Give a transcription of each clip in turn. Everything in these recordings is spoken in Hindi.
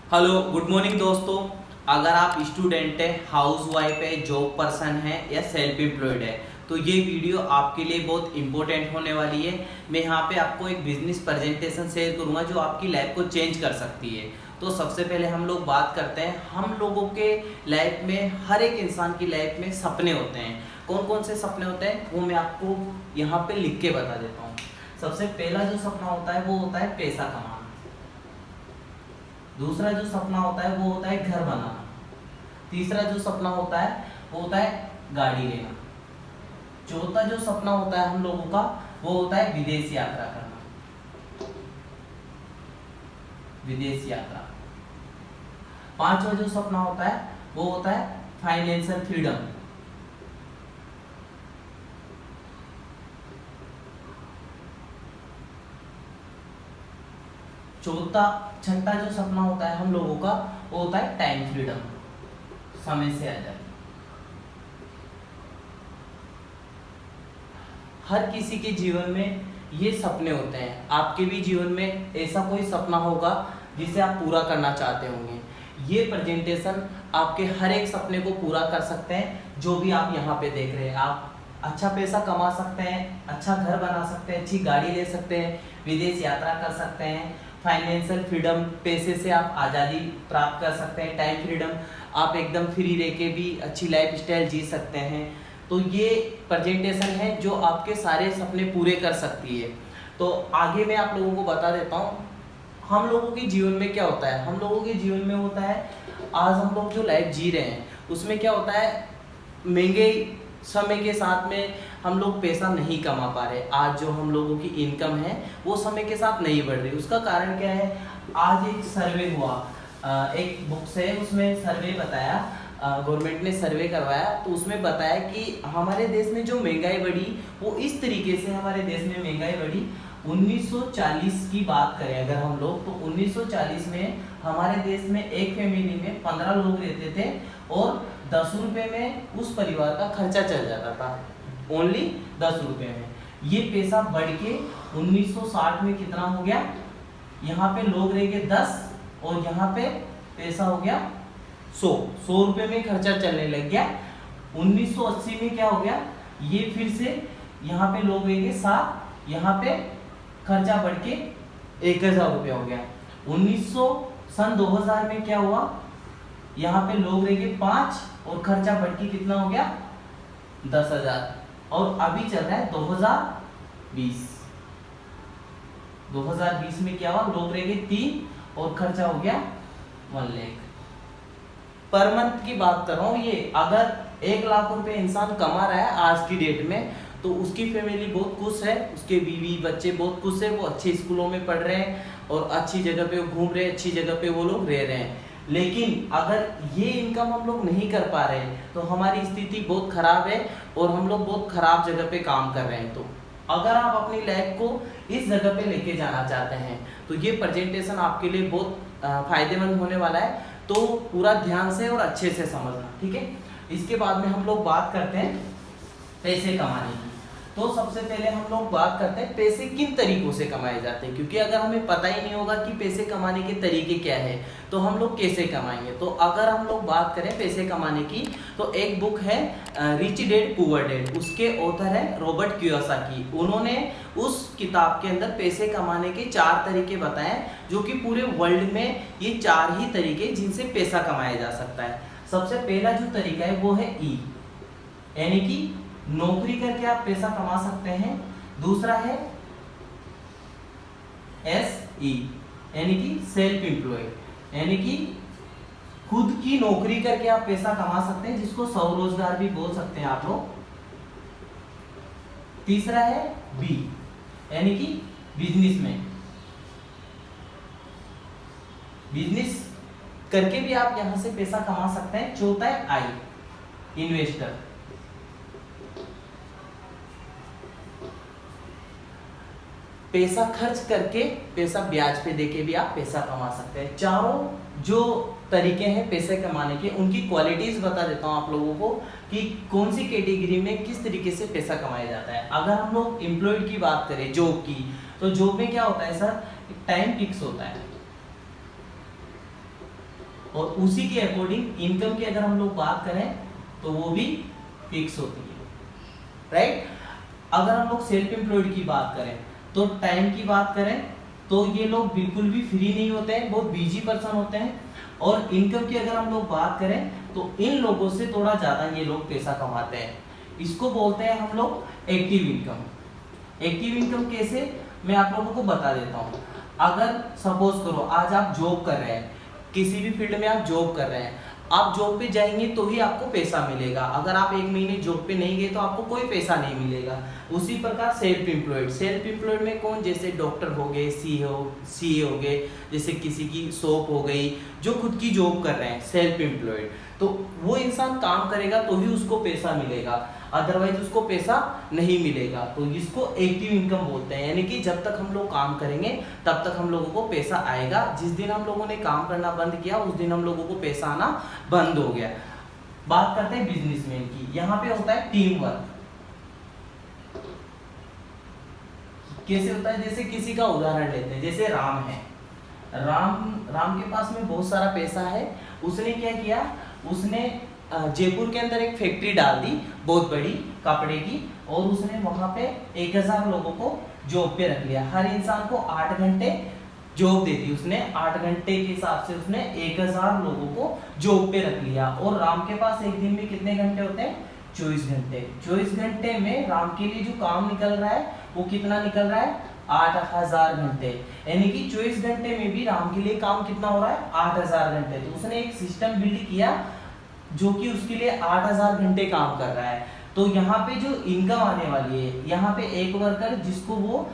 हेलो गुड मॉर्निंग दोस्तों। अगर आप स्टूडेंट है, हाउस वाइफ है, जॉब पर्सन है या सेल्फ एम्प्लॉयड है तो ये वीडियो आपके लिए बहुत इंपॉर्टेंट होने वाली है। मैं यहाँ पे आपको एक बिजनेस प्रेजेंटेशन शेयर करूँगा जो आपकी लाइफ को चेंज कर सकती है। तो सबसे पहले हम लोग बात करते हैं, हम लोगों के लाइफ में, हर एक इंसान की लाइफ में सपने होते हैं। कौन कौन से सपने होते हैं वो मैं आपको यहाँ पे लिख के बता देता हूँ। सबसे पहला जो सपना होता है वो होता है पैसा कमाना। दूसरा जो सपना होता है वो होता है घर बनाना। तीसरा जो सपना होता है वो होता है गाड़ी लेना। चौथा जो सपना होता है हम लोगों का वो होता है विदेश यात्रा करना, विदेश यात्रा। पांचवा जो सपना होता है वो होता है फाइनेंशियल फ्रीडम। छठा जो सपना होता है हम लोगों का वो होता है टाइम फ्रीडम, समय से आजादी। हर किसी के जीवन में ये सपने होते हैं। आपके भी जीवन में ऐसा कोई सपना होगा जिसे आप पूरा करना चाहते होंगे। ये प्रेजेंटेशन आपके हर एक सपने को पूरा कर सकते हैं। जो भी आप यहाँ पे देख रहे हैं, आप अच्छा पैसा कमा सकते हैं, अच्छा घर बना सकते हैं, अच्छी गाड़ी ले सकते हैं, विदेश यात्रा कर सकते हैं, फाइनेंशियल फ्रीडम, पैसे से आप आज़ादी प्राप्त कर सकते हैं, टाइम फ्रीडम, आप एकदम फ्री रह के भी अच्छी लाइफ स्टाइल जी सकते हैं। तो ये प्रेजेंटेशन है जो आपके सारे सपने पूरे कर सकती है। तो आगे मैं आप लोगों को बता देता हूँ हम लोगों के जीवन में क्या होता है। हम लोगों के जीवन में होता है, आज हम लोग जो लाइफ जी रहे हैं उसमें क्या होता है, महंगे समय के साथ में हम लोग पैसा नहीं कमा पा रहे। आज जो हम लोगों की इनकम है वो समय के साथ नहीं बढ़ रही। उसका कारण क्या है, आज एक सर्वे हुआ, एक बुक से उसमें सर्वे बताया, गवर्नमेंट ने सर्वे करवाया तो उसमें बताया कि हमारे देश में जो महंगाई बढ़ी वो इस तरीके से हमारे देश में महंगाई बढ़ी। 1940 की बात करें अगर हम लोग, तो 1940 में हमारे देश में एक फैमिली में 15 लोग रहते थे और 10 रुपए में उस परिवार का खर्चा चल जाता था, ओनली 10 रुपए में। ये पैसा बढ़ के 1960 में कितना हो गया, यहाँ पे लोग रह गए 10 और यहाँ पे पैसा हो गया 100 रुपए में खर्चा चलने लग गया। 1980 में क्या हो गया, ये फिर से यहाँ पे लोग रह गए 7, यहाँ पे खर्चा बढ़ के 1000 रुपया हो गया। 2000 में क्या हुआ, यहाँ पे लोग रह गए 5 और खर्चा बढ़ के कितना हो गया 10,000। और अभी चल रहा है 2020 में क्या हुआ, लोग रह गए 3 और खर्चा हो गया 1 लाख। पर मंथ की बात कर रहा हूँ। ये अगर 1 लाख रुपए इंसान कमा रहा है आज की डेट में तो उसकी फैमिली बहुत खुश है, उसके बीवी बच्चे बहुत खुश है, वो अच्छे स्कूलों में पढ़ रहे हैं और अच्छी जगह पे घूम रहे हैं, अच्छी जगह पे वो लोग रह रहे हैं। लेकिन अगर ये इनकम हम लोग नहीं कर पा रहे हैं तो हमारी स्थिति बहुत खराब है और हम लोग बहुत खराब जगह पे काम कर रहे हैं। तो अगर आप अपनी लाइफ को इस जगह पे लेके जाना चाहते हैं तो ये प्रेजेंटेशन आपके लिए बहुत फायदेमंद होने वाला है। तो पूरा ध्यान से और अच्छे से समझना, ठीक है। इसके बाद में हम लोग बात करते हैं पैसे कमाने की। तो सबसे पहले हम लोग बात करते हैं पैसे किन तरीकों से कमाए जाते हैं, क्योंकि अगर हमें पता ही नहीं होगा कि पैसे कमाने के तरीके क्या है तो हम लोग कैसे कमाएंगे। तो अगर हम लोग बात करें पैसे कमाने की तो एक बुक है रिच डैड पुअर डैड, उसके ऑथर है रॉबर्ट कियोसाकी। उन्होंने उस किताब के अंदर पैसे कमाने के 4 तरीके बताए जो कि पूरे वर्ल्ड में ये 4 ही तरीके जिनसे पैसा कमाया जा सकता है। सबसे पहला जो तरीका है वो है ई, यानी कि नौकरी करके आप पैसा कमा सकते हैं। दूसरा है एस ई, यानी कि सेल्फ एम्प्लॉयड, यानी कि खुद की नौकरी करके आप पैसा कमा सकते हैं, जिसको स्वरोजगार भी बोल सकते हैं आप लोग। तीसरा है बी, यानी कि बिजनेसमैन, बिजनेस करके भी आप यहां से पैसा कमा सकते हैं। चौथा है आई, इन्वेस्टर, पैसा खर्च करके, पैसा ब्याज पे देके भी आप पैसा कमा सकते हैं। चारों जो तरीके हैं पैसे कमाने के, उनकी क्वालिटीज बता देता हूं आप लोगों को कि कौन सी कैटेगरी में किस तरीके से पैसा कमाया जाता है। अगर हम लोग एम्प्लॉयड की बात करें, जॉब की, तो जॉब में क्या होता है सर, टाइम फिक्स होता है। और उसी के अकॉर्डिंग इनकम की अगर हम लोग बात करें तो वो भी फिक्स होती है, राइट। अगर हम लोग सेल्फ एम्प्लॉयड की बात करें तो टाइम की बात करें तो ये लोग बिल्कुल भी फ्री नहीं होते हैं, बहुत बिजी पर्सन होते हैं। और इनकम की अगर हम लोग बात करें तो इन लोगों से थोड़ा ज़्यादा ये लोग पैसा कमाते हैं। इसको बोलते हैं हम लोग एक्टिव इनकम। एक्टिव इनकम कैसे, मैं आप लोगों को बता देता हूँ। अगर सपोज करो आज आप जॉब कर रहे हैं, किसी भी फील्ड में आप जॉब कर रहे हैं, आप जॉब पे जाएंगे तो ही आपको पैसा मिलेगा। अगर आप 1 महीने जॉब पे नहीं गए तो आपको कोई पैसा नहीं मिलेगा। उसी प्रकार सेल्फ एम्प्लॉयड, सेल्फ एम्प्लॉयड में कौन, जैसे डॉक्टर हो गए, सीए हो गए, जैसे किसी की शॉप हो गई, जो खुद की जॉब कर रहे हैं सेल्फ एम्प्लॉयड, तो वो इंसान काम करेगा तो ही उसको पैसा मिलेगा, अदरवाइज उसको पैसा नहीं मिलेगा। तो इसको एक्टिव इनकम बोलते हैं, यानी कि जब तक हम लोग काम करेंगे तब तक हम लोगों को पैसा आएगा। जिस दिन हम लोगों ने काम करना बंद किया उस दिन हम लोगों को पैसा आना बंद हो गया। बात करते हैं बिजनेसमैन की। यहाँ पे होता है टीम वर्क। कैसे होता है, जैसे किसी का उदाहरण लेते हैं, जैसे राम है। राम के पास में बहुत सारा पैसा है। उसने क्या किया, उसने जयपुर के अंदर एक फैक्ट्री डाल दी बहुत बड़ी कपड़े की, और उसने वहां पे 1000 लोगों को जॉब पे रख लिया। हर इंसान को 8 घंटे जॉब दे दी उसने। 8 घंटे के हिसाब से उसने 1000 लोगों को जॉब पे रख लिया। और राम के पास एक दिन में कितने घंटे होते हैं, 24 घंटे। 24 घंटे में राम के लिए जो काम निकल रहा है वो कितना निकल रहा है, 8000 घंटे। यानी कि 24 घंटे में भी राम के लिए काम कितना हो रहा है, 8000 घंटे। तो उसने एक सिस्टम बिल्ड किया जो कि उसके लिए 8000 घंटे काम कर रहा है। तो यहाँ पे जो इनकम आने वाली है, यहाँ पे एक वर्कर जिसको वो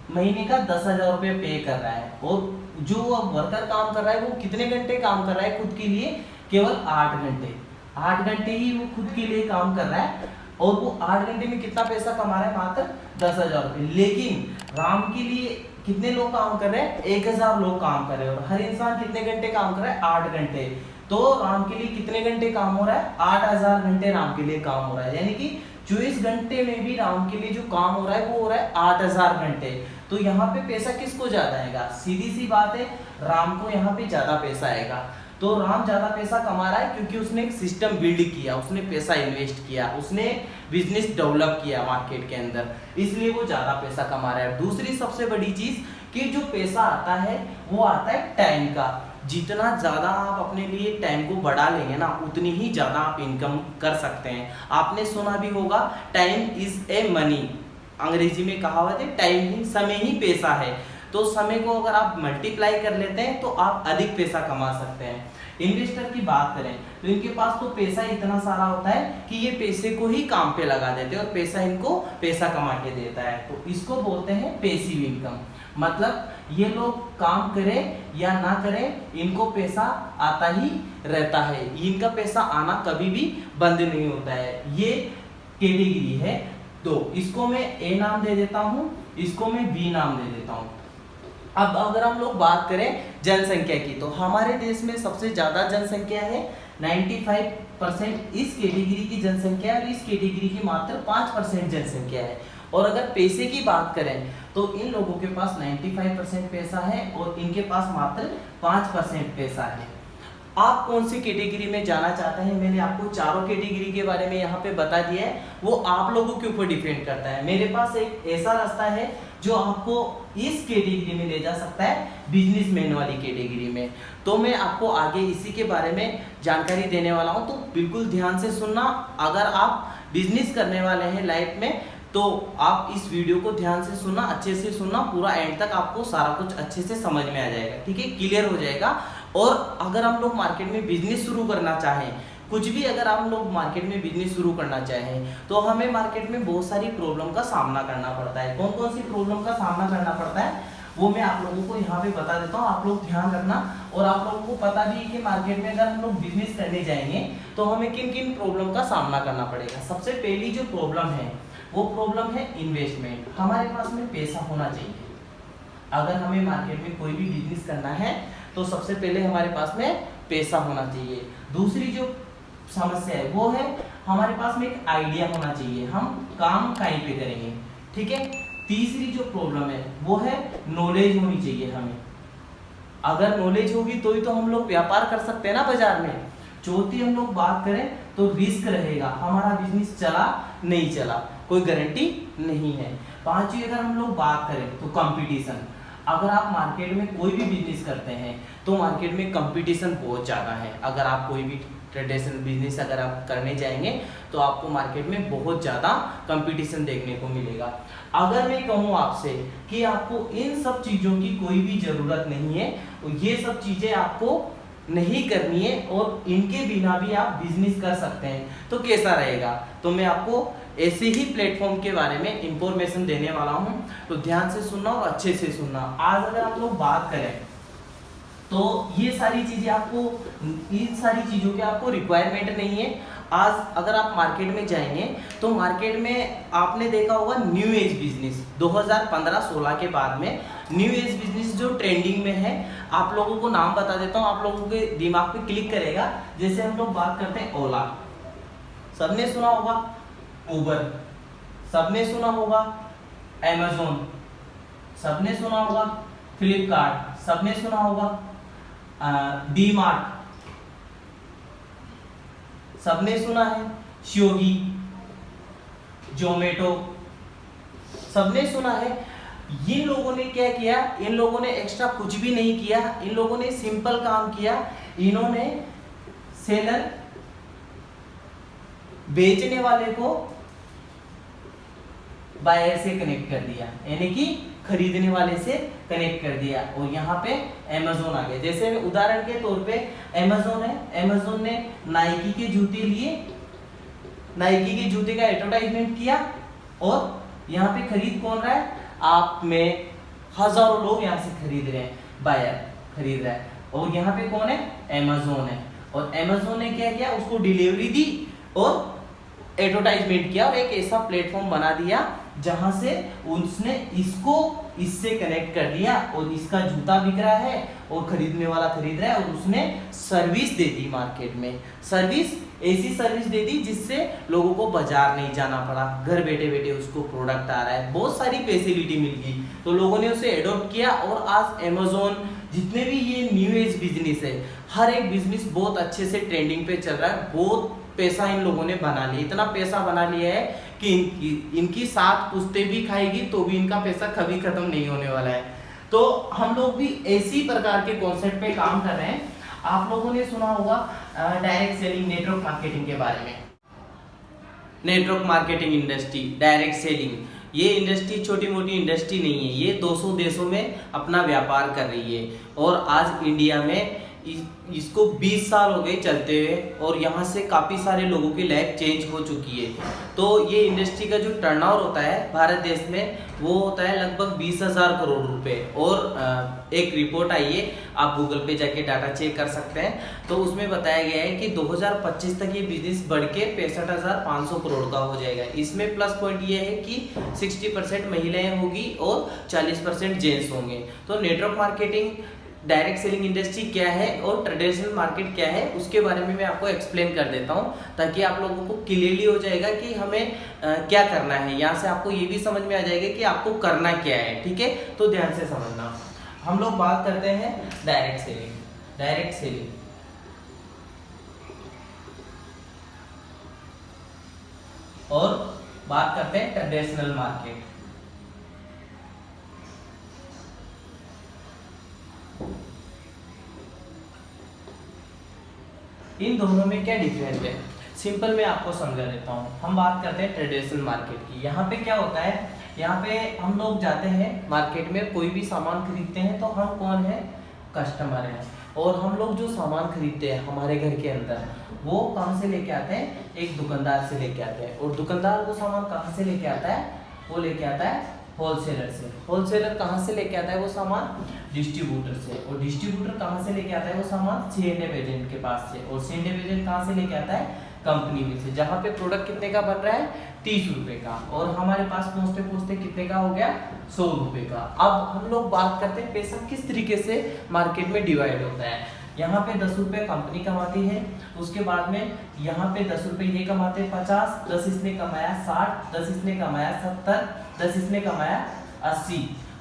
महीने का 10,000 रुपये पे कर रहा है, और जो वर्कर काम कर रहा है वो कितने घंटे काम कर रहा है खुद के लिए, केवल 8 घंटे। 8 घंटे ही वो खुद के लिए काम कर रहा है, और वो 8 घंटे में कितना पैसा कमा रहा है, मात्र 10,000 रुपये। लेकिन राम के लिए कितने लोग काम कर रहे हैं, 1000 लोग काम कर रहे हैं, और हर इंसान कितने घंटे काम कर रहा है, 8 घंटे। तो राम के लिए कितने घंटे काम हो रहा है, 8000 घंटे राम के लिए काम हो रहा है। यानी कि 24 घंटे में भी राम के लिए जो काम हो रहा है वो हो रहा है 8000 घंटे। तो यहाँ पे पैसा किसको ज्यादा आएगा, सीधी सी बात है, राम को यहाँ पे ज्यादा पैसा आएगा। तो राम ज्यादा पैसा कमा रहा है क्योंकि उसने एक सिस्टम बिल्ड किया, उसने पैसा इन्वेस्ट किया, उसने बिजनेस डेवलप किया मार्केट के अंदर, इसलिए वो ज्यादा पैसा कमा रहा है। दूसरी सबसे बड़ी चीज कि जो पैसा आता है वो आता है टाइम का। जितना ज़्यादा आप अपने लिए टाइम को बढ़ा लेंगे ना, उतनी ही ज़्यादा आप इनकम कर सकते हैं। आपने सुना भी होगा, टाइम इज ए मनी, अंग्रेजी में कहावत है, टाइम ही, समय ही पैसा है। तो समय को अगर आप मल्टीप्लाई कर लेते हैं तो आप अधिक पैसा कमा सकते हैं। इन्वेस्टर की बात करें तो इनके पास तो पैसा इतना सारा होता है कि ये पैसे को ही काम पे लगा देते हैं और पैसा इनको पैसा कमा के देता है। तो इसको बोलते हैं पैसिव इनकम। मतलब ये लोग काम करें या ना करें, इनको पैसा आता ही रहता है, इनका पैसा आना कभी भी बंद नहीं होता है। ये कैटेगरी है। तो इसको मैं ए नाम दे देता हूँ, इसको मैं बी नाम दे देता हूँ। अब अगर हम लोग बात करें जनसंख्या की, तो हमारे देश में सबसे ज्यादा जनसंख्या है, 95% इस कैटेगरी की जनसंख्या है, और इस कैटेगरी की मात्र 5% जनसंख्या है। और अगर पैसे की बात करें तो इन लोगों के पास 95% पैसा है और इनके पास मात्र 5% पैसा है। आप कौन सी कैटेगरी में जाना चाहते हैं, मैंने आपको चारों कैटेगरी के बारे में यहाँ पे बता दिया है, वो आप लोगों के ऊपर डिपेंड करता है। मेरे पास एक ऐसा रास्ता है जो आपको इस कैटेगरी में ले जा सकता है, बिजनेसमैन वाली कैटेगरी में। तो मैं आपको आगे इसी के बारे में जानकारी देने वाला हूँ, तो बिल्कुल ध्यान से सुनना। अगर आप बिजनेस करने वाले हैं लाइफ में तो आप इस वीडियो को ध्यान से सुनना, अच्छे से सुनना, पूरा एंड तक आपको सारा कुछ अच्छे से समझ में आ जाएगा, ठीक है, क्लियर हो जाएगा। और अगर हम लोग मार्केट में बिजनेस शुरू करना चाहें, कुछ भी अगर हम लोग मार्केट में बिजनेस शुरू करना चाहें, तो हमें मार्केट में बहुत सारी प्रॉब्लम का सामना करना पड़ता है। कौन कौन सी प्रॉब्लम का सामना करना पड़ता है वो मैं आप लोगों को यहाँ पे बता देता हूँ, आप लोग ध्यान रखना। और आप लोगों को पता भी है कि मार्केट में अगर हम लोग बिजनेस करने जाएंगे तो हमें किन किन प्रॉब्लम का सामना करना पड़ेगा। सबसे पहली जो प्रॉब्लम है वो प्रॉब्लम है इन्वेस्टमेंट। हमारे पास में पैसा होना चाहिए। अगर हमें मार्केट में कोई भी बिजनेस करना है तो सबसे पहले हमारे पास में पैसा होना चाहिए। दूसरी जो समस्या है वो है हमारे पास में एक आइडिया होना चाहिए, हम काम कहीं पे करेंगे, ठीक है। तीसरी जो प्रॉब्लम है वो है नॉलेज होनी चाहिए हमें, अगर नॉलेज होगी तो ही तो हम लोग व्यापार कर सकते हैं ना बाजार में। चौथी हम लोग बात करें तो रिस्क रहेगा, हमारा बिजनेस चला नहीं चला कोई गारंटी नहीं है। पांचवी अगर हम लोग बात करें तो कंपटीशन, अगर आप मार्केट में कोई भी बिजनेस करते हैं तो मार्केट में कंपटीशन बहुत ज़्यादा है। अगर आप कोई भी ट्रेडिशनल बिजनेस अगर आप करने जाएंगे तो आपको मार्केट में बहुत ज़्यादा कंपटीशन देखने को मिलेगा। अगर मैं कहूँ आपसे कि आपको इन सब चीज़ों की कोई भी ज़रूरत नहीं है, ये सब चीज़ें आपको नहीं करनी है और इनके बिना भी आप बिजनेस कर सकते हैं, तो कैसा रहेगा? तो मैं आपको ऐसे ही प्लेटफॉर्म के बारे में इंफॉर्मेशन देने वाला हूं, तो ध्यान से सुनना और अच्छे से सुनना। आज अगर आप लोग बात करें तो ये सारी चीजें आपको, इन सारी चीजों की आपको रिक्वायरमेंट नहीं है। आज अगर आप मार्केट में जाएंगे तो मार्केट में आपने देखा होगा न्यू एज बिजनेस 2015-16 के बाद में न्यू एज बिजनेस जो ट्रेंडिंग में है, आप लोगों को नाम बता देता हूँ, आप लोगों के दिमाग पे क्लिक करेगा। जैसे हम लोग बात करते हैं ओला, सबने सुना होगा, उबर सबने सुना होगा, अमेज़न सबने सुना होगा, फ्लिपकार्ट सबने सुना होगा, डी मार्ट सबने सुना है, स्विगी, जोमेटो सबने सुना है। ये लोगों ने क्या किया, इन लोगों ने एक्स्ट्रा कुछ भी नहीं किया, इन लोगों ने सिंपल काम किया। इन्होंने सेलर बेचने वाले को बायर से कनेक्ट कर दिया, यानी कि खरीदने वाले से कनेक्ट कर दिया, और यहाँ पे अमेज़न आ गया। जैसे उदाहरण के तौर पे अमेज़न है, अमेज़न ने नाइकी के जूते लिए, नाइकी के जूते का एडवर्टाइजमेंट किया, और यहाँ पे खरीद कौन रहा है? आप में हजारों लोग यहाँ से खरीद रहे हैं, बायर खरीद रहा है, और यहाँ पे कौन है? अमेज़न है। और अमेज़न ने क्या किया, उसको डिलीवरी दी और एडवर्टाइजमेंट किया, और एक ऐसा प्लेटफॉर्म बना दिया जहां से उसने इसको इससे कनेक्ट कर दिया, और इसका जूता बिक रहा है और खरीदने वाला खरीद रहा है, और उसने सर्विस दे दी मार्केट में। सर्विस, ऐसी सर्विस दे दी जिससे लोगों को बाजार नहीं जाना पड़ा, घर बैठे बैठे उसको प्रोडक्ट आ रहा है, बहुत सारी फैसिलिटी मिल गई, तो लोगों ने उसे एडॉप्ट किया। और आज अमेज़न, जितने भी ये न्यू एज बिजनेस है, हर एक बिजनेस बहुत अच्छे से ट्रेंडिंग पे चल रहा है। बहुत पैसा इन लोगों ने बना लिया, इतना पैसा बना लिया है कि इनकी 7 पुश्तें भी खाएगी तो भी इनका पैसा कभी खत्म नहीं होने वाला है। तो हम लोग भी इसी प्रकार के कॉन्सेप्ट पे काम कर रहे हैं। आप लोगों ने सुना होगा डायरेक्ट सेलिंग, नेटवर्क मार्केटिंग के बारे में। Network marketing industry, direct selling, ये इंडस्ट्री छोटी मोटी इंडस्ट्री नहीं है, ये 200 देशों में अपना व्यापार कर रही है, और आज इंडिया में इसको 20 साल हो गए चलते हुए, और यहाँ से काफ़ी सारे लोगों की लाइफ चेंज हो चुकी है। तो ये इंडस्ट्री का जो टर्नओवर होता है भारत देश में, वो होता है लगभग 20,000 करोड़ रुपए। और एक रिपोर्ट आई है, आप गूगल पे जाके डाटा चेक कर सकते हैं, तो उसमें बताया गया है कि 2025 तक ये बिजनेस बढ़ के 65,500 करोड़ का हो जाएगा। इसमें प्लस पॉइंट ये है कि 60% महिलाएं होगी और 40% जेंट्स होंगे। तो network marketing, direct selling industry क्या है और ट्रेडिशनल मार्केट क्या है, उसके बारे में मैं आपको एक्सप्लेन कर देता हूं, ताकि आप लोगों को क्लियरली हो जाएगा कि हमें क्या करना है। यहाँ से आपको ये भी समझ में आ जाएगा कि आपको करना क्या है, ठीक है? तो ध्यान से समझना। हम लोग बात करते हैं डायरेक्ट सेलिंग, डायरेक्ट सेलिंग और बात करते हैं ट्रेडिशनल मार्केट। इन दोनों में क्या डिफरेंस है, सिंपल मैं आपको समझा देता हूँ। हम बात करते हैं ट्रेडिशनल मार्केट की। यहाँ पे क्या होता है, यहाँ पे हम लोग जाते हैं मार्केट में, कोई भी सामान खरीदते हैं, तो हम कौन है? कस्टमर हैं। और हम लोग जो सामान खरीदते हैं हमारे घर के अंदर, वो कहाँ से लेके आते हैं? एक दुकानदार से लेके आते हैं, और दुकानदार वो सामान कहाँ से लेके आता है? वो लेके आता है होलसेलर से। होलसेलर कहाँ से लेके आता है वो सामान? डिस्ट्रीब्यूटर से। और डिस्ट्रीब्यूटर कहाँ से लेके आता है वो सामान? C&F एजेंट के पास से। और C&F एजेंट कहाँ से लेके आता है? कंपनी में से, जहाँ पे प्रोडक्ट कितने का बन रहा है? 30 रुपए का, और हमारे पास पहुँचते पहुँचते कितने का हो गया? 100 रुपए का। अब हम लोग बात करते हैं पैसा किस तरीके से मार्केट में डिवाइड होता है। यहाँ पे 10 रुपए कंपनी कमाती है, उसके बाद में यहाँ पे 10 रुपए ये कमाते हैं 50, 10 इसने कमाया 60, 10 इसने कमाया 70, 10 इसने कमाया 80,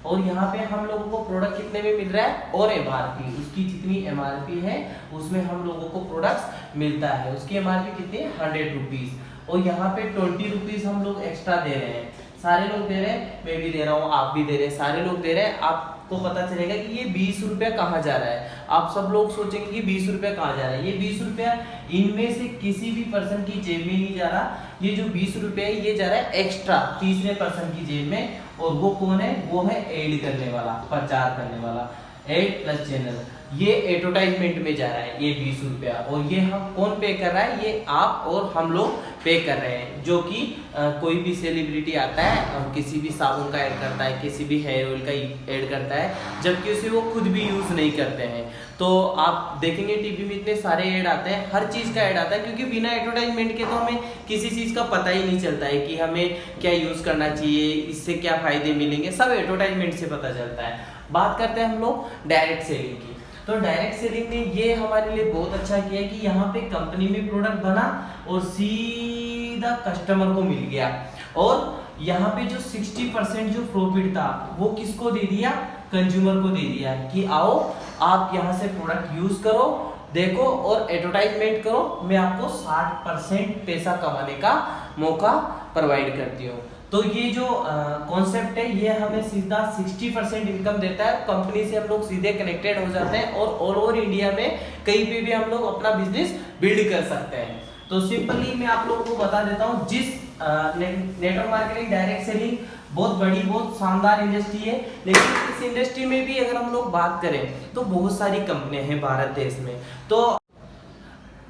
और यहाँ पे हम लोगों को प्रोडक्ट कितने में मिल रहा है, और एमआरपी उसकी जितनी एमआरपी है उसमें हम लोगों को प्रोडक्ट्स मिलता है। उसकी एमआरपी कितनी है, 100 रुपीज़, और यहाँ पे 20 रुपीज़ हम लोग एक्स्ट्रा दे रहे हैं। सारे लोग दे रहे हैं, मैं भी दे रहा हूँ, आप भी दे रहे हैं, सारे लोग दे रहे हैं। आपको पता चलेगा कि ये 20 रुपया कहाँ जा रहा है। आप सब लोग सोचेंगे कि 20 रुपया कहाँ जा रहा है। ये 20 रुपया इनमें से किसी भी पर्सन की जेब में नहीं जा रहा। ये जो 20 रुपया है ये जा रहा है एक्स्ट्रा तीसरे पर्सन की जेब में, और वो कौन है, वो है एड करने वाला, प्रचार करने वाला, एड प्लस चैनल। ये एडवर्टाइजमेंट में जा रहा है ये 20 रुपया, और ये हम कौन पे कर रहा है, ये आप और हम लोग पे कर रहे हैं। जो कि कोई भी सेलिब्रिटी आता है किसी भी साबुन का ऐड करता है, किसी भी हेयर ऑयल का ऐड करता है, जबकि उसे वो खुद भी यूज़ नहीं करते हैं। तो आप देखेंगे टीवी में इतने सारे ऐड आते हैं, हर चीज़ का ऐड आता है, क्योंकि बिना एडवर्टाइजमेंट के तो हमें किसी चीज़ का पता ही नहीं चलता है कि हमें क्या यूज़ करना चाहिए, इससे क्या फ़ायदे मिलेंगे, सब एडवर्टाइजमेंट से पता चलता है। बात करते हैं हम लोग डायरेक्ट सेलिंग की। तो डायरेक्ट सेलिंग ने ये हमारे लिए बहुत अच्छा किया कि यहाँ पे कंपनी में प्रोडक्ट बना और सीधा कस्टमर को मिल गया, और यहाँ पे जो 60% जो प्रॉफिट था वो किसको दे दिया, कंज्यूमर को दे दिया कि आओ आप यहाँ से प्रोडक्ट यूज करो, देखो और एडवर्टाइजमेंट करो, मैं आपको 60% पैसा कमाने का मौका प्रोवाइड करती हूँ। तो ये जो कॉन्सेप्ट है ये हमें सीधा 60% इनकम देता है। कंपनी से हम लोग सीधे कनेक्टेड हो जाते हैं और ऑल ओवर इंडिया में कहीं पे भी हम लोग अपना बिजनेस बिल्ड कर सकते हैं। तो सिंपली मैं आप लोगों को बता देता हूँ, जिस नेटवर्क मार्केटिंग डायरेक्ट सेलिंग बहुत बड़ी बहुत शानदार इंडस्ट्री है, लेकिन इस इंडस्ट्री में भी अगर हम लोग बात करें तो बहुत सारी कंपनियां हैं भारत देश में। तो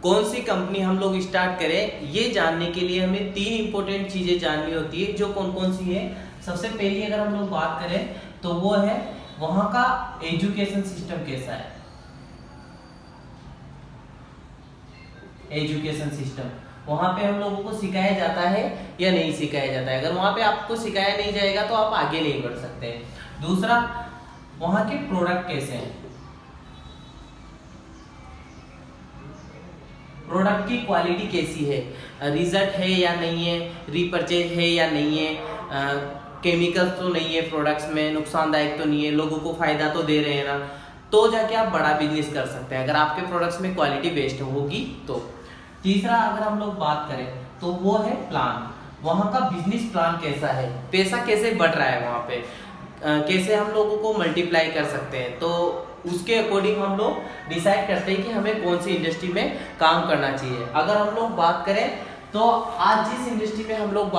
कौन सी कंपनी हम लोग स्टार्ट करें, ये जानने के लिए हमें 3 इंपॉर्टेंट चीजें जाननी होती है। जो कौन कौन सी है, सबसे पहली अगर हम लोग बात करें तो वो है वहां का एजुकेशन सिस्टम कैसा है। एजुकेशन सिस्टम वहां पे हम लोगों को सिखाया जाता है या नहीं सिखाया जाता है। अगर वहां पे आपको सिखाया नहीं जाएगा तो आप आगे नहीं बढ़ सकते। दूसरा, वहां के प्रोडक्ट कैसे हैं, प्रोडक्ट की क्वालिटी कैसी है, रिजल्ट है या नहीं है, रीपरचेज है या नहीं है, केमिकल्स तो नहीं है प्रोडक्ट्स में, नुकसानदायक तो नहीं है, लोगों को फायदा तो दे रहे हैं ना, तो जाके आप बड़ा बिजनेस कर सकते हैं अगर आपके प्रोडक्ट्स में क्वालिटी बेस्ट होगी तो। तीसरा अगर हम लोग बात करें तो वो है प्लान, वहाँ का बिजनेस प्लान कैसा है, पैसा कैसे बढ़ रहा है वहाँ पे, कैसे हम लोगों को मल्टीप्लाई कर सकते हैं। तो उसके अकॉर्डिंग हम लोग डिसाइड करते हैं कि हमें कौन सी इंडस्ट्री में काम करना चाहिए। अगर हम लोग बात करें तो आज जिस इंडस्ट्री में हम लोग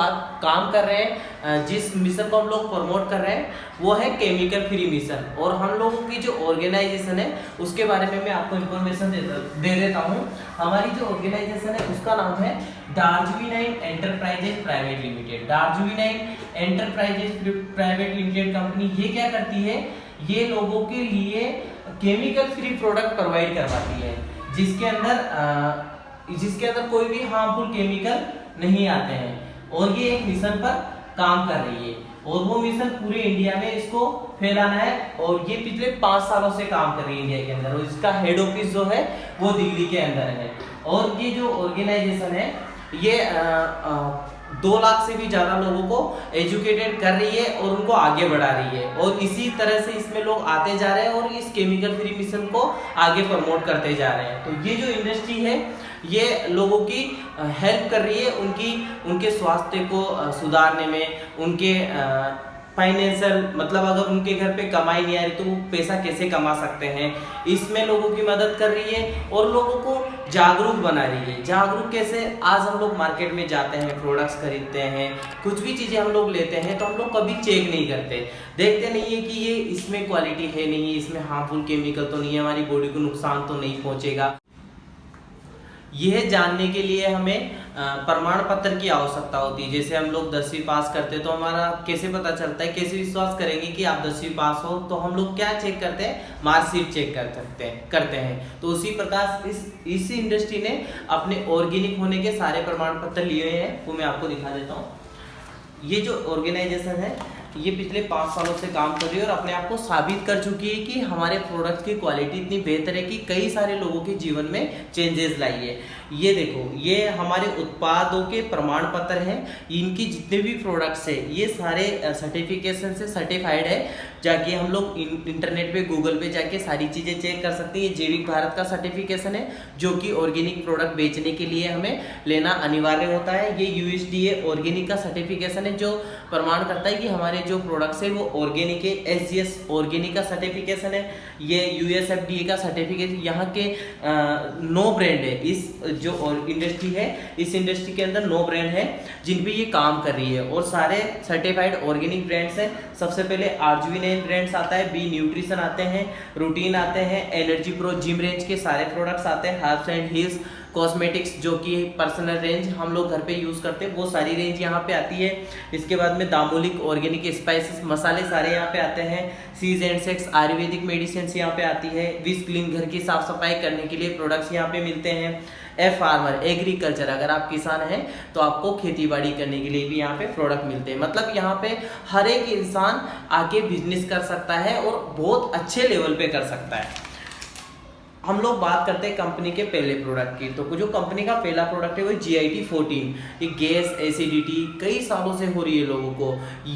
काम कर रहे हैं, जिस मिशन को हम लोग प्रमोट कर रहे हैं वो है केमिकल फ्री मिशन। और हम लोगों की जो ऑर्गेनाइजेशन है उसके बारे में मैं आपको इन्फॉर्मेशन दे देता हूँ। हमारी जो ऑर्गेनाइजेशन है उसका नाम है Darjeeling enterprises private limited. Darjeeling enterprises private limited company ये क्या करती है, ये लोगों के लिए केमिकल फ्री प्रोडक्ट प्रोवाइड करवाती है, जिसके अंदर कोई भी हार्मफुल केमिकल नहीं आते हैं। और ये एक मिशन पर काम कर रही है और वो मिशन पूरे इंडिया में इसको फैलाना है। और ये पिछले 5 सालों से काम कर रही है इंडिया के अंदर, और इसका हेड ऑफिस जो है वो दिल्ली के अंदर है। और ये जो ऑर्गेनाइजेशन है ये 2 लाख से भी ज्यादा लोगों को एजुकेटेड कर रही है और उनको आगे बढ़ा रही है। और इसी तरह से इसमें लोग आते जा रहे हैं और इस केमिकल फ्री मिशन को आगे प्रमोट करते जा रहे हैं। तो ये जो इंडस्ट्री है ये लोगों की हेल्प कर रही है उनके स्वास्थ्य को सुधारने में, उनके फाइनेंशियल, मतलब अगर उनके घर पे कमाई नहीं आ रही तो वो पैसा कैसे कमा सकते हैं, इसमें लोगों की मदद कर रही है और लोगों को जागरूक बना रही है। जागरूक कैसे, आज हम लोग मार्केट में जाते हैं, प्रोडक्ट्स खरीदते हैं, कुछ भी चीज़ें हम लोग लेते हैं तो हम लोग कभी चेक नहीं करते, देखते नहीं है कि ये इसमें क्वालिटी है नहीं, इसमें हार्मफुल केमिकल तो नहीं है, हमारी बॉडी को नुकसान तो नहीं पहुँचेगा। यह जानने के लिए हमें प्रमाण पत्र की आवश्यकता होती है। जैसे हम लोग 10वीं पास करते हैं तो हमारा कैसे पता चलता है, कैसे विश्वास करेंगे कि आप 10वीं पास हो, तो हम लोग क्या चेक करते हैं, मार्कशीट चेक करते हैं। तो उसी प्रकार इस इंडस्ट्री ने अपने ऑर्गेनिक होने के सारे प्रमाण पत्र लिए हैं, वो मैं आपको दिखा देता हूँ। ये जो ऑर्गेनाइजेशन है ये पिछले 5 सालों से काम कर रही है और अपने आप को साबित कर चुकी है कि हमारे प्रोडक्ट की क्वालिटी इतनी बेहतर है कि कई सारे लोगों के जीवन में चेंजेस लाई है। ये देखो, ये हमारे उत्पादों के प्रमाण पत्र हैं। इनकी जितने भी प्रोडक्ट्स है ये सारे सर्टिफिकेशन से सर्टिफाइड है। जाके हम लोग इंटरनेट पे गूगल पे जाके सारी चीज़ें चेक कर सकते हैं। ये जैविक भारत का सर्टिफिकेशन है जो कि ऑर्गेनिक प्रोडक्ट बेचने के लिए हमें लेना अनिवार्य होता है। ये यूएसडीए ऑर्गेनिक का सर्टिफिकेशन है जो प्रमाण करता है कि हमारे जो प्रोडक्ट्स है वो ऑर्गेनिक है। एसजीएस ऑर्गेनिक का सर्टिफिकेशन है। ये यूएसएफडीए का सर्टिफिकेशन, यहाँ के 9 ब्रांड है। इस जो इंडस्ट्री है, इस इंडस्ट्री के अंदर 9 ब्रांड है जिन पे ये काम कर रही है और सारे सर्टिफाइड ऑर्गेनिक ब्रांड्स हैं। सबसे पहले आरजीवी9 ब्रांड्स आता है, बी न्यूट्रिशन आते हैं, रूटीन आते हैं, एनर्जी प्रो जिम रेंज के सारे प्रोडक्ट्स आते हैं, हर्ब्स एंड हील्स कॉस्मेटिक्स जो कि पर्सनल रेंज हम लोग घर पे यूज़ करते हैं वो सारी रेंज यहाँ पे आती है। इसके बाद में दामोलिक ऑर्गेनिक स्पाइसेस मसाले सारे यहाँ पे आते हैं। सीज एंड सेक्स आयुर्वेदिक मेडिसिन यहाँ पे आती है। विस क्लीन घर की साफ सफाई करने के लिए प्रोडक्ट्स यहाँ पे मिलते हैं। एफ फार्मर एग्रीकल्चर, अगर आप किसान हैं तो आपको खेती बाड़ी करने के लिए भी यहाँ पे प्रोडक्ट मिलते हैं। मतलब यहाँ पे हर एक इंसान आके बिजनेस कर सकता है और बहुत अच्छे लेवल पे कर सकता है। हम लोग बात करते हैं कंपनी के पहले प्रोडक्ट की। तो जो कंपनी का पहला प्रोडक्ट है वो GIT 14। ये गैस एसिडिटी कई सालों से हो रही है लोगों को,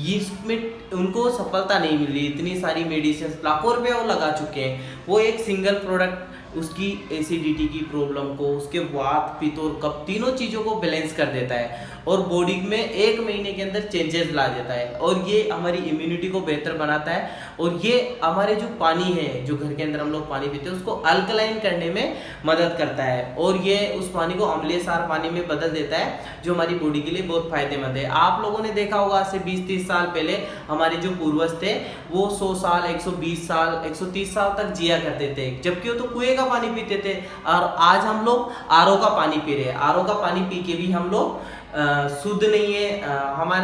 इसमें उनको सफलता नहीं मिल रही। इतनी सारी मेडिसिन लाखों रुपए वो लगा चुके हैं। वो एक सिंगल प्रोडक्ट उसकी एसिडिटी की प्रॉब्लम को, उसके वात पित्त और कफ तीनों चीज़ों को बैलेंस कर देता है और बॉडी में 1 महीने के अंदर चेंजेस ला देता है और ये हमारी इम्यूनिटी को बेहतर बनाता है। और ये हमारे जो पानी है, जो घर के अंदर हम लोग पानी पीते हैं, उसको अल्कलाइन करने में मदद करता है और ये उस पानी को अम्लीय सार पानी में बदल देता है जो हमारी बॉडी के लिए बहुत फायदेमंद है। आप लोगों ने देखा होगा आज से 20-30 साल पहले हमारे जो पूर्वज थे वो 100 साल 120 साल 130 साल तक जिया करते थे, जबकि वो तो कुएं का पानी पीते थे। और आज हम लोग आरओ का पानी पी रहे हैं। आरओ का पानी पी के भी हम लोग शुद्ध नहीं है,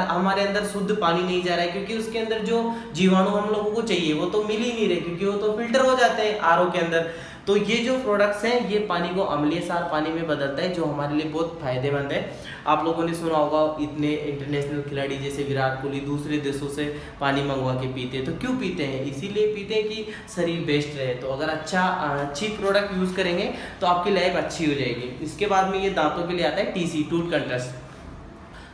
हमारे अंदर शुद्ध पानी नहीं जा रहा है क्योंकि उसके अंदर जो जीवाणु हम लोगों को चाहिए वो तो मिल ही नहीं रहे क्योंकि वो तो फिल्टर हो जाते हैं आरओ के अंदर। तो ये जो प्रोडक्ट्स हैं ये पानी को अम्लीय सार पानी में बदलता है जो हमारे लिए बहुत फायदेमंद है। आप लोगों ने सुना होगा इतने इंटरनेशनल खिलाड़ी जैसे विराट कोहली दूसरे देशों से पानी मंगवा के पीते हैं। तो क्यों पीते हैं? इसीलिए पीते हैं कि शरीर बेस्ट रहे। तो अगर अच्छी प्रोडक्ट यूज़ करेंगे तो आपकी लाइफ अच्छी हो जाएगी। इसके बाद में ये दांतों के लिए आता है TC टूथ कंट्रेस्ट।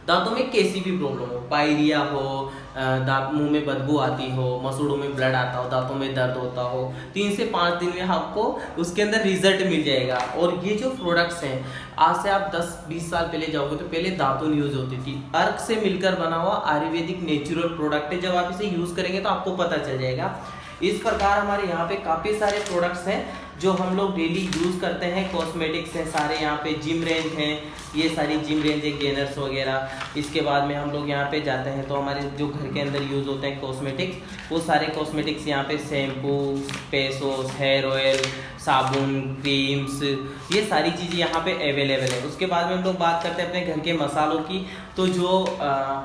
दांतों में कैसी भी प्रॉब्लम हो, पायरिया हो, दांत मुंह में बदबू आती हो, मसूड़ों में ब्लड आता हो, दांतों में दर्द होता हो, 3 से 5 दिन में आपको उसके अंदर रिजल्ट मिल जाएगा। और ये जो प्रोडक्ट्स हैं आज से आप 10-20 साल पहले जाओगे तो पहले दांतुन यूज होती थी। अर्क से मिलकर बना हुआ आयुर्वेदिक नेचुरल प्रोडक्ट है। जब आप इसे यूज करेंगे तो आपको पता चल जाएगा। इस प्रकार हमारे यहाँ पे काफ़ी सारे प्रोडक्ट्स हैं जो हम लोग डेली यूज़ करते हैं। कॉस्मेटिक्स हैं सारे, यहाँ पे जिम रेंज हैं, ये सारी जिम रेंज है, गेनर्स वगैरह। इसके बाद में हम लोग यहाँ पे जाते हैं तो हमारे जो घर के अंदर यूज़ होते हैं कॉस्मेटिक्स, वो सारे कॉस्मेटिक्स यहाँ पे shampoo, face wash, hair oil, साबुन, क्रीम्स, ये सारी चीज़ें यहाँ पे अवेलेबल है। उसके बाद में हम लोग बात करते हैं अपने घर के मसालों की। तो जो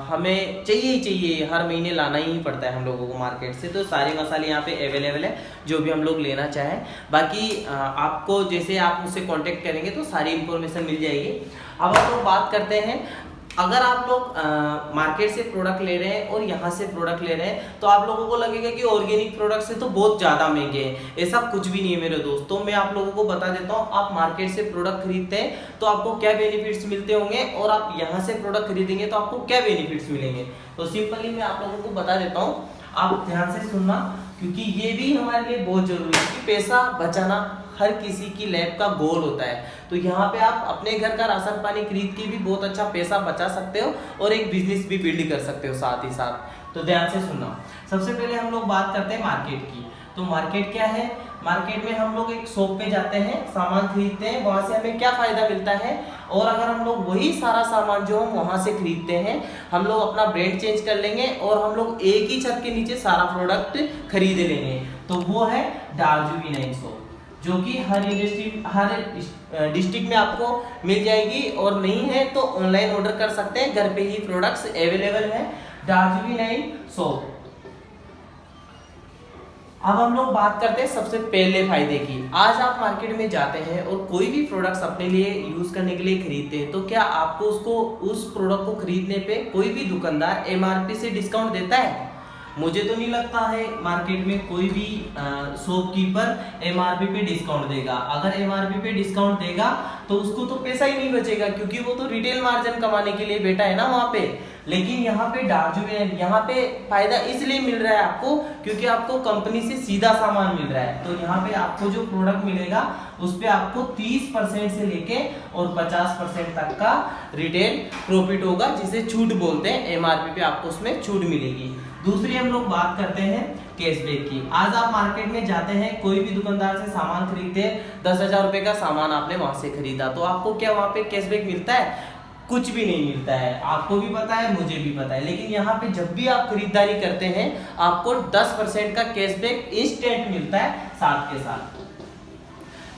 हमें चाहिए ही चाहिए, हर महीने लाना ही पड़ता है हम लोगों को मार्केट से। तो सारे मसाले यहाँ पे अवेलेबल है जो भी हम लोग लेना चाहें। बाकी आपको जैसे आप मुझसे कांटेक्ट करेंगे तो सारी इंफॉर्मेशन मिल जाएगी। अब हम लोग बात करते हैं, अगर आप लोग मार्केट से प्रोडक्ट ले रहे हैं और यहाँ से प्रोडक्ट ले रहे हैं तो आप लोगों को लगेगा कि ऑर्गेनिक प्रोडक्ट से तो बहुत ज़्यादा महंगे हैं। ऐसा कुछ भी नहीं है मेरे दोस्तों। मैं आप लोगों को बता देता हूँ, आप मार्केट से प्रोडक्ट खरीदते हैं तो आपको क्या बेनिफिट्स मिलते होंगे और आप यहाँ से प्रोडक्ट खरीदेंगे तो आपको क्या बेनिफिट्स मिलेंगे। तो सिंपली मैं आप लोगों को बता देता हूँ, आप ध्यान से सुनना क्योंकि ये भी हमारे लिए बहुत जरूरी है कि पैसा बचाना हर किसी की लाइफ का गोल होता है। तो यहाँ पे आप अपने घर का राशन पानी खरीद के भी बहुत अच्छा पैसा बचा सकते हो और एक बिजनेस भी बिल्ड कर सकते हो साथ ही साथ। तो ध्यान से सुनना। सबसे पहले हम लोग बात करते हैं मार्केट की। तो मार्केट क्या है? मार्केट में हम लोग एक शॉप पे जाते हैं, सामान खरीदते हैं, वहाँ से हमें क्या फायदा मिलता है। और अगर हम लोग वही सारा सामान जो हम वहाँ से खरीदते हैं, हम लोग अपना ब्रांड चेंज कर लेंगे और हम लोग एक ही छत के नीचे सारा प्रोडक्ट खरीद लेंगे। तो वो है दार्जिलिंग शॉप, जो कि हर डिस्ट्रिक्ट में आपको मिल जाएगी और नहीं है तो ऑनलाइन ऑर्डर कर सकते हैं। घर पे ही प्रोडक्ट्स अवेलेबल है दार्जिलिंग शॉप। अब हम लोग बात करते हैं सबसे पहले फायदे की। आज आप मार्केट में जाते हैं और कोई भी प्रोडक्ट्स अपने लिए यूज करने के लिए खरीदते हैं तो क्या आपको उस प्रोडक्ट को खरीदने पे कोई भी दुकानदार MRP से डिस्काउंट देता है? मुझे तो नहीं लगता है मार्केट में कोई भी शॉपकीपर एमआरपी पे डिस्काउंट देगा। अगर एमआरपी पे डिस्काउंट देगा तो उसको तो पैसा ही नहीं बचेगा, क्योंकि वो तो रिटेल मार्जिन कमाने के लिए बैठा है ना वहां पे। लेकिन यहाँ पे डार्जिलिंग यहाँ पे फायदा इसलिए मिल रहा है आपको, क्योंकि आपको कंपनी से सीधा सामान मिल रहा है। तो यहाँ पे आपको जो प्रोडक्ट मिलेगा उस पे आपको 30% से लेके और 50% तक का रिटेल प्रॉफिट होगा, जिसे छूट बोलते हैं। एमआरपी पे आपको उसमें छूट मिलेगी। दूसरी हम लोग बात करते हैं कैशबैक की। आज आप मार्केट में जाते हैं, कोई भी दुकानदार से सामान खरीदते हैं, 10,000 रुपए का सामान आपने वहां से खरीदा, तो आपको क्या वहां पे कैशबैक मिलता है? कुछ भी नहीं मिलता है। आपको भी पता है, मुझे भी पता है। लेकिन यहाँ पे जब भी आप खरीदारी करते हैं आपको 10% का कैशबैक इंस्टेंट मिलता है साथ के साथ।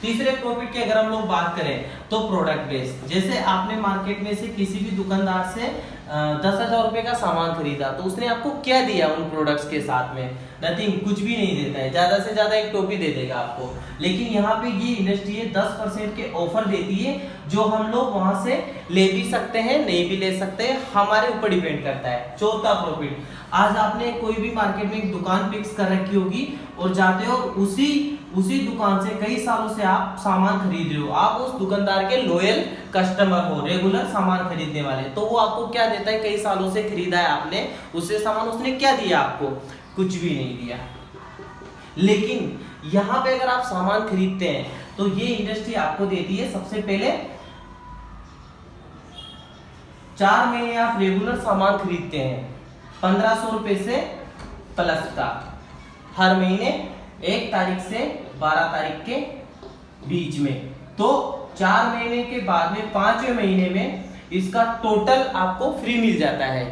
तीसरे प्रॉफिट की अगर हम लोग बात करें तो प्रोडक्ट बेस। जैसे आपने मार्केट में से किसी भी दुकानदार से 10,000 रुपए का सामान खरीदा, तो उसने आपको क्या दिया उन प्रोडक्ट्स के साथ में? नथिंग, कुछ भी नहीं देता है। ज्यादा से ज्यादा एक टोपी दे देगा आपको। लेकिन यहाँ पे ये इंडस्ट्री 10% के ऑफर देती है, जो हम लोग वहां से ले भी सकते हैं, नहीं भी ले सकते हैं, हमारे ऊपर डिपेंड करता है। चौथा प्रॉफिट, आज आपने कोई भी मार्केट में एक दुकान फिक्स कर रखी होगी और जाते हो, उसी दुकान से कई सालों से आप सामान खरीद रहे हो, आप उस दुकानदार के लॉयल कस्टमर हो, रेगुलर सामान खरीदने वाले, तो वो आपको क्या देता है? कई सालों से खरीदा है आपने उससे सामान, उसने क्या दिया आपको? कुछ भी नहीं दिया। लेकिन यहाँ पे अगर आप सामान खरीदते हैं तो ये इंडस्ट्री आपको देती है, सबसे पहले 4 महीने आप रेगुलर सामान खरीदते हैं 1500 रुपए से प्लस का, हर महीने 1 तारीख से 12 तारीख के बीच में। तो 4 महीने के बाद में 5वें महीने में इसका टोटल आपको फ्री मिल जाता है,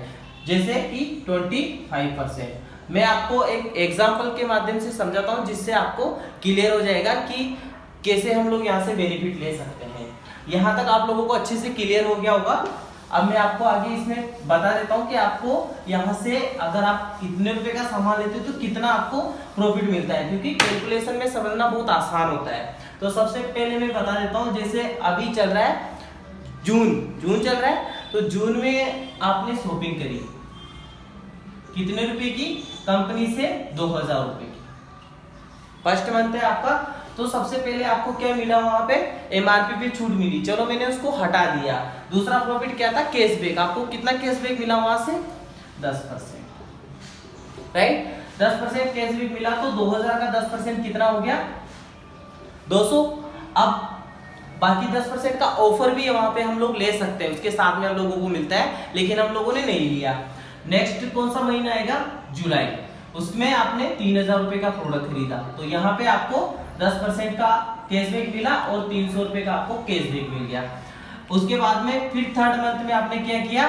जैसे कि 25%। मैं आपको एक एग्जांपल के माध्यम से समझाता हूं, जिससे आपको क्लियर हो जाएगा कि कैसे हम लोग यहाँ से बेनिफिट ले सकते हैं। यहाँ तक आप लोगों को अच्छे से क्लियर हो गया होगा। अब मैं आपको आगे इसमें बता देता हूँ कि आपको यहाँ से अगर आप इतने रुपए का सामान लेते हो तो कितना आपको प्रॉफिट मिलता है, क्योंकि कैलकुलेशन में समझना बहुत आसान होता है। तो सबसे पहले मैं बता देता हूँ, जैसे अभी चल रहा है जून चल रहा है, तो जून में आपने शॉपिंग करी कितने रुपए की? कंपनी से 2,000 रुपए की, फर्स्ट मंथ है आपका। तो सबसे पहले आपको क्या मिला? वहां पे एमआरपी पे छूट मिली, चलो मैंने उसको हटा दिया। दूसरा प्रॉफिट क्या था? कैशबैक। आपको कितना कैशबैक मिला वहां से? 10%, राइट? 10% कैशबैक मिला, तो 2,000 का 10% कितना हो गया? 200। अब बाकी 10% का ऑफर भी वहां पे हम लोग ले सकते हैं, उसके साथ में हम लोगों को मिलता है, लेकिन हम लोगों ने नहीं लिया। नेक्स्ट कौन सा महीना आएगा? जुलाई। उसमें आपने 3,000 रुपए का प्रोडक्ट खरीदा, तो यहाँ पे आपको 10% का कैशबैक मिला और 300 रुपए का आपको कैशबैक मिल गया। उसके बाद में फिर थर्ड मंथ में आपने क्या किया?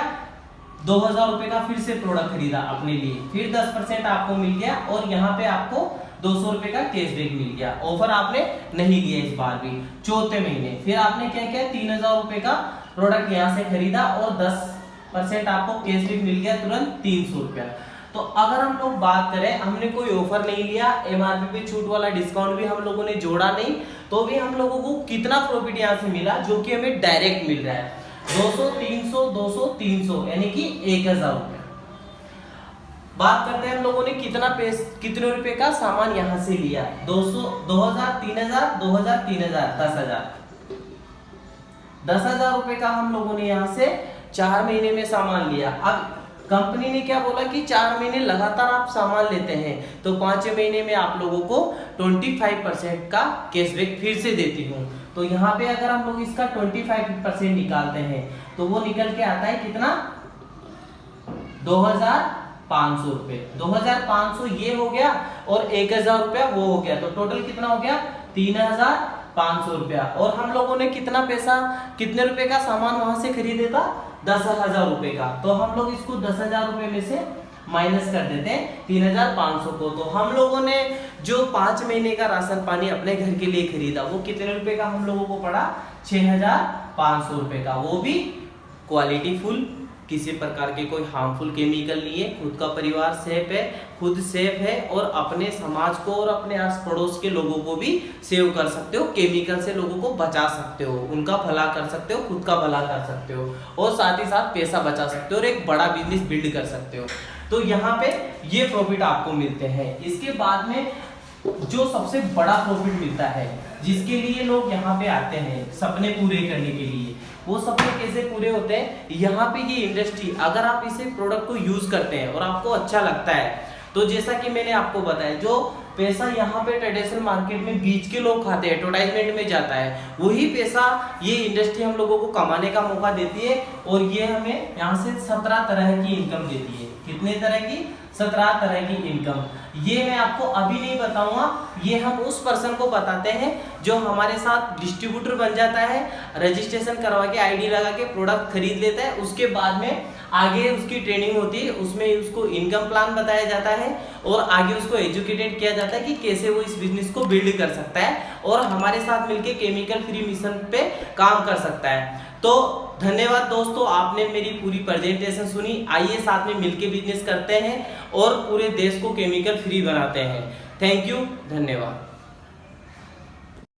2,000 रुपए का फिर से प्रोडक्ट खरीदा अपने लिए, फिर 10% आपको मिल गया और यहाँ पे आपको 200 रुपए का कैशबैक मिल गया। ऑफर आपने नहीं लिया इस बार भी। चौथे महीने फिर आपने क्या किया? 3,000 रुपए का प्रोडक्ट यहाँ से खरीदा और 10% आपको कैशबैक मिल गया तुरंत 300 रुपया। तो अगर हम लोग बात करें, हमने कोई ऑफर नहीं लिया, एमआरपी पे छूट वाला डिस्काउंट भी हम लोगों ने जोड़ा नहीं, तो भी हम लोगों को कितना प्रॉफिट यहाँ से मिला, जो कि हमें डायरेक्ट मिल रहा है 200, 300, 200, 300, यानी कि 1,000 रुपया। बात करते हैं हम लोगों ने कितने रुपए का सामान यहाँ से लिया? 200, 2,000, 3,000, 2,000, 3,000, 10,000। 10,000 रुपए का हम लोगों ने यहाँ से 4 महीने में सामान लिया। अब कंपनी ने क्या बोला कि 4 महीने लगातार आप सामान लेते हैं तो 5वें महीने में आप लोगों को 25% का कैशबैक फिर से देती हूँ। तो यहाँ पे अगर हम लोग इसका 25% निकालते हैं तो वो निकल के आता है कितना? 2,500 रुपए। 2,500 ये हो गया और 1,000 रुपया वो हो गया, तो टोटल कितना हो गया? 3,500 रुपया। और हम लोगों ने कितने रुपए का सामान वहां से खरीदे था? 10,000 रुपए का। तो हम लोग इसको 10,000 रुपए में से माइनस कर देते हैं 3,500 को। तो हम लोगों ने जो 5 महीने का राशन पानी अपने घर के लिए खरीदा वो कितने रुपए का हम लोगों को पड़ा? 6,500 रुपए का। वो भी क्वालिटी फुल, किसी प्रकार के कोई हार्मफुल केमिकल नहीं है, खुद का परिवार सेफ है, खुद सेफ है और अपने समाज को और अपने आस पड़ोस के लोगों को भी सेव कर सकते हो, केमिकल से लोगों को बचा सकते हो, उनका भला कर सकते हो, खुद का भला कर सकते हो और साथ ही साथ पैसा बचा सकते हो और एक बड़ा बिजनेस बिल्ड कर सकते हो। तो यहाँ पे ये प्रॉफिट आपको मिलते हैं। इसके बाद में जो सबसे बड़ा प्रॉफिट मिलता है, जिसके लिए लोग यहाँ पे आते हैं सपने पूरे करने के लिए, वो सपने कैसे पूरे होते हैं, यहाँ पे ये इंडस्ट्री, अगर आप इसे प्रोडक्ट को यूज करते हैं और आपको अच्छा लगता है, तो जैसा कि मैंने आपको बताया, जो पैसा यहाँ पे ट्रेडिशनल मार्केट में बीच के लोग खाते हैं, एडवर्टाइजमेंट में जाता है, वही पैसा ये इंडस्ट्री हम लोगों को कमाने का मौका देती है। और ये हमें यहाँ से 17 तरह की इनकम देती है। कितने तरह की? 17 तरह की इनकम। ये मैं आपको अभी नहीं बताऊंगा, ये हम उस पर्सन को बताते हैं जो हमारे साथ डिस्ट्रीब्यूटर बन जाता है, रजिस्ट्रेशन करवा के आईडी लगा के प्रोडक्ट खरीद लेता है। उसके बाद में आगे उसकी ट्रेनिंग होती है, उसमें उसको इनकम प्लान बताया जाता है और आगे उसको एजुकेटेड किया जाता है कि कैसे वो इस बिजनेस को बिल्ड कर सकता है और हमारे साथ मिलके केमिकल फ्री मिशन पे काम कर सकता है। तो धन्यवाद दोस्तों, आपने मेरी पूरी प्रेजेंटेशन सुनी। आइए साथ में मिलके बिजनेस करते हैं और पूरे देश को केमिकल फ्री बनाते हैं। थैंक यू, धन्यवाद।